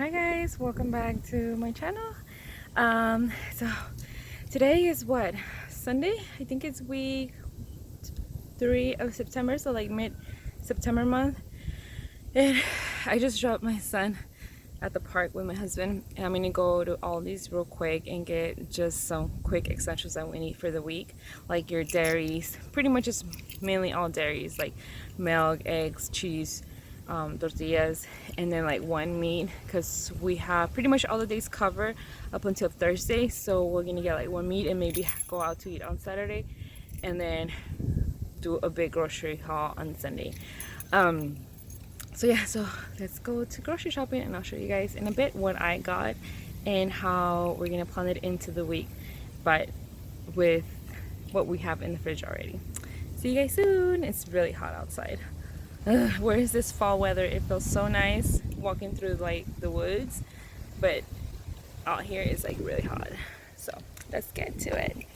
Hi guys, welcome back to my channel. So today is what, Sunday? I think it's week 3 of September, so like mid-September month. And I just dropped my son at the park with my husband, and I'm gonna go to Aldi's real quick and get just some quick essentials that we need for the week, like your dairies, pretty much just mainly all dairies, like milk, eggs, cheese, tortillas, and then like one meat, because we have pretty much all the days covered up until Thursday, so we're gonna get like one meat and maybe go out to eat on Saturday and then do a big grocery haul on Sunday. So yeah, so let's go to grocery shopping and I'll show you guys in a bit what I got and how we're gonna plan it into the week, but with what we have in the fridge already. See you guys soon. It's really hot outside. Where is this fall weather? It feels so nice walking through like the woods, but out here is like really hot. So let's get to it.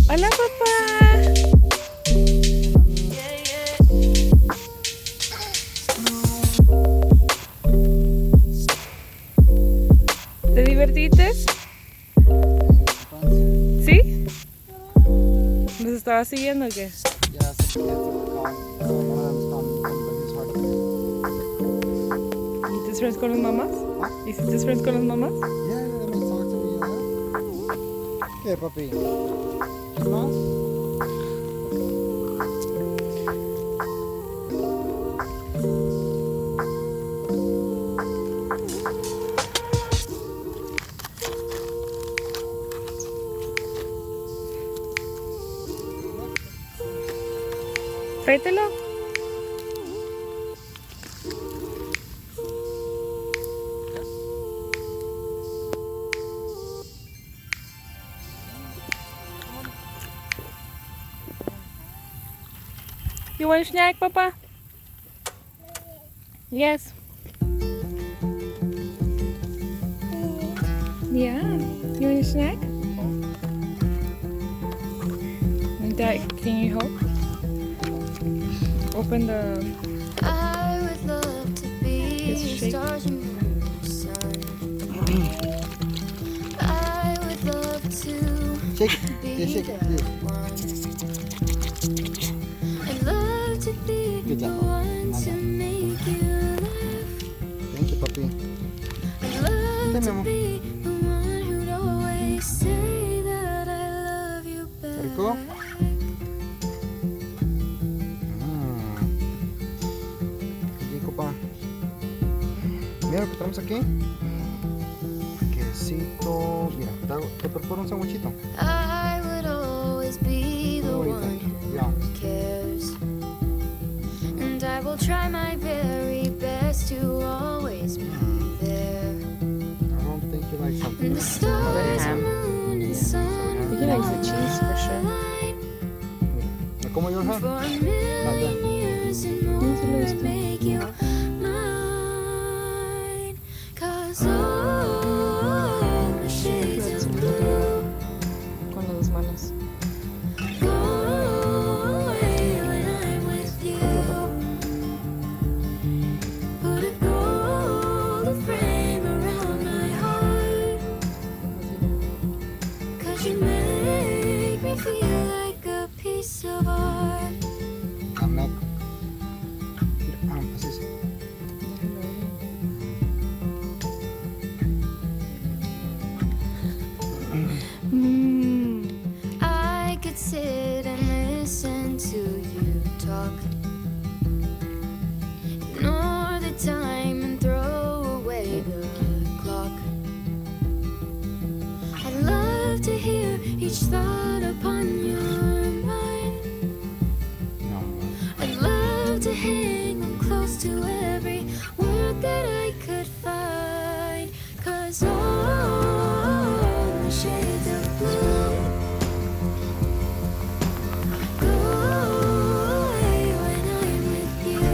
Hola, papá. ¿Te divertiste? ¿Sí? ¿Nos estaba siguiendo o qué? ¿Hiciste friends con las mamás? ¿Hiciste friends con las mamás? Yeah, let me talk to me. ¿Qué, papi? ¿Más? Tráetelo. You want a snack, Papa? Yes. Yeah. You want a snack? Dad, can you help? Open the... I would love to be shake. stars and moon's sun. I would love to Shake it. be Yeah, shake it. the Yeah. one. I'd love to be Good the job. one to make you laugh. Thank you, papi. I'd love Dame, to amor. be the one who'd always say that I love you Rico? back. Rico, pa. Mira lo que tenemos aquí. Quesito. Mira, te preparo un sandwichito. I would always be the Muy one bien. Ya. who cares. And I will try my very best to always be there. I don't think you like something. And the stars ham. and moon and sun He likes the cheese for sure. align ¿Me como yo, ja? for a million years and more to make you mine. 'Cause all the shades of blue, Con las manos. gold each thought upon your mind. I'd love to hang on close to every word that I could find. 'Cause all the shades of blue go away when I'm with you.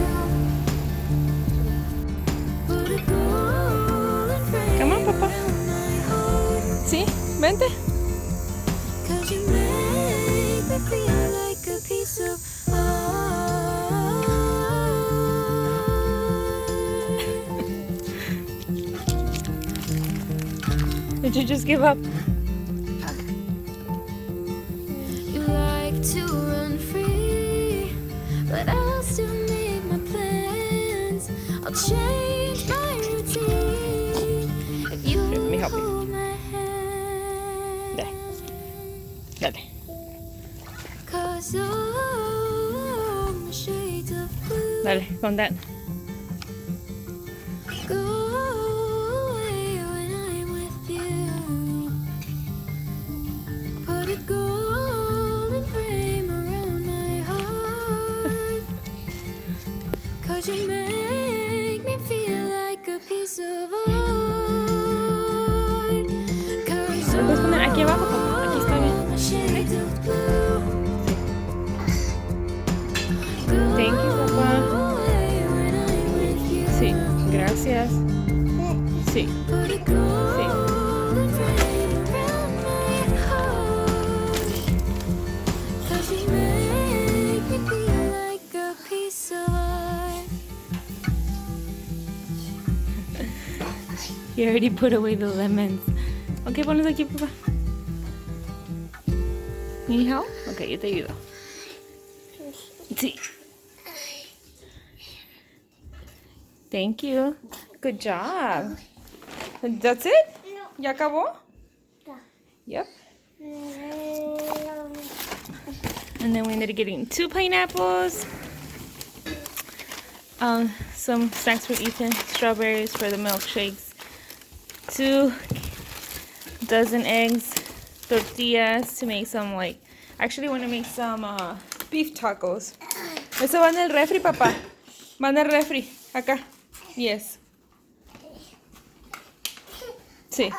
Put a golden frame Come on, Papa. around my heart. Sí, vente. 'Cause you make me feel like a piece of art. Did you just give up? You like to run free, but I'll still make my plans. I'll change my routine if you Let me help you. hold my hand. Dale. 'Cause all the shades of blue Dale, con that. go away when I'm with you. Put a golden frame around my heart. 'Cause you make me feel like a piece of art. 'Cause Lo puedes poner aquí abajo, papá. Aquí está bien. all the shades of blue Thank you, go papá. away when I'm with you. Sí, gracias. Sí. Put a golden frame around my heart. 'Cause you make me feel like a piece of art. He already put away the lemons. Ok, ponlos aquí, papá. Need help? Ok, yo te ayudo. Sí. Thank you. Good job. That's it? ¿Ya acabó? Yep. And then we ended up getting 2 pineapples. Some snacks for Ethan, strawberries for the milkshakes, 2 dozen eggs, tortillas to make some actually want to make some beef tacos. Eso va en el refri, papá. Va en el refri, acá. Yes. Sí.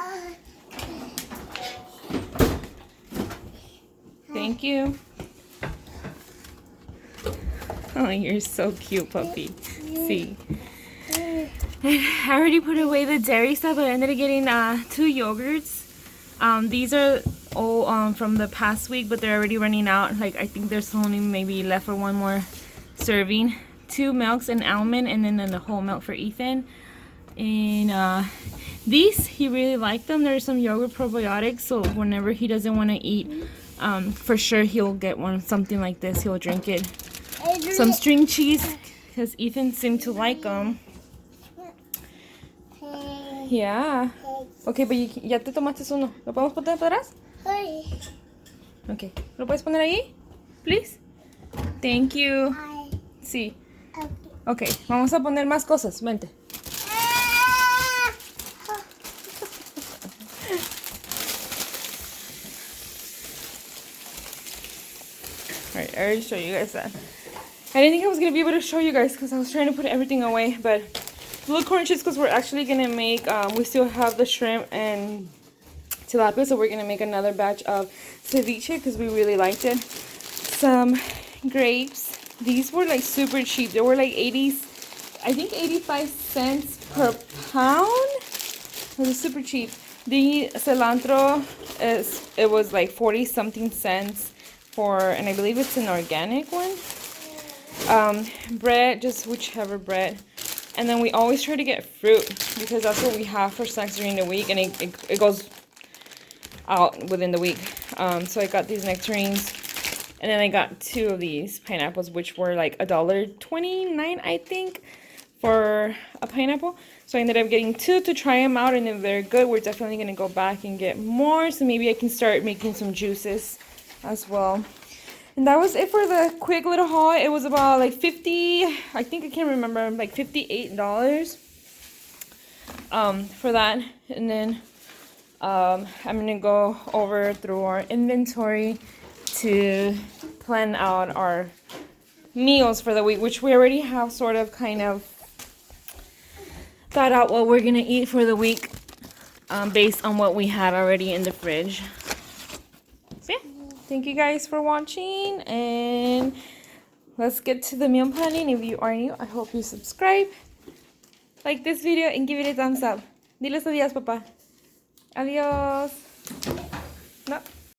Thank you. Oh, you're so cute, puppy. See. I already put away the dairy stuff, but I ended up getting 2 yogurts. These are all from the past week, but they're already running out. I think there's only maybe left for one more serving. 2 milks, an almond, and then the whole milk for Ethan. And these, he really liked them. There's some yogurt probiotics, so whenever he doesn't want to eat, for sure he'll get something like this. He'll drink it. Some string cheese, because Ethan seemed to like them. Yeah. Ok, pero ya te tomaste uno. ¿Lo podemos poner para atrás? Ok. ¿Lo puedes poner ahí? Please. Thank you. Sí. Ok, vamos a poner más cosas. Vente. Alright, I already showed you guys that. I didn't think I was going to be able to show you guys because I was trying to put everything away. But little corn chips, because we're actually going to make, we still have the shrimp and tilapia. So we're going to make another batch of ceviche because we really liked it. Some grapes. These were like super cheap. They were like 85 cents per pound. It was super cheap. The cilantro, it was like 40 something cents for, and I believe it's an organic one. Bread, just whichever bread. And then we always try to get fruit because that's what we have for snacks during the week, and it goes out within the week. So I got these nectarines, and then I got 2 of these pineapples, which were like $1.29, I think, for a pineapple. So I ended up getting 2 to try them out, and if they're good, we're definitely going to go back and get more. So maybe I can start making some juices as well. And that was it for the quick little haul. It was about like I can't remember, like $58 for that. And then I'm gonna go over through our inventory to plan out our meals for the week, which we already have sort of kind of thought out what we're gonna eat for the week, based on what we had already in the fridge. So yeah, thank you guys for watching, and let's get to the meal planning. If you are new, I hope you subscribe, like this video, and give it a thumbs up. Diles adiós, papá. Adiós. No.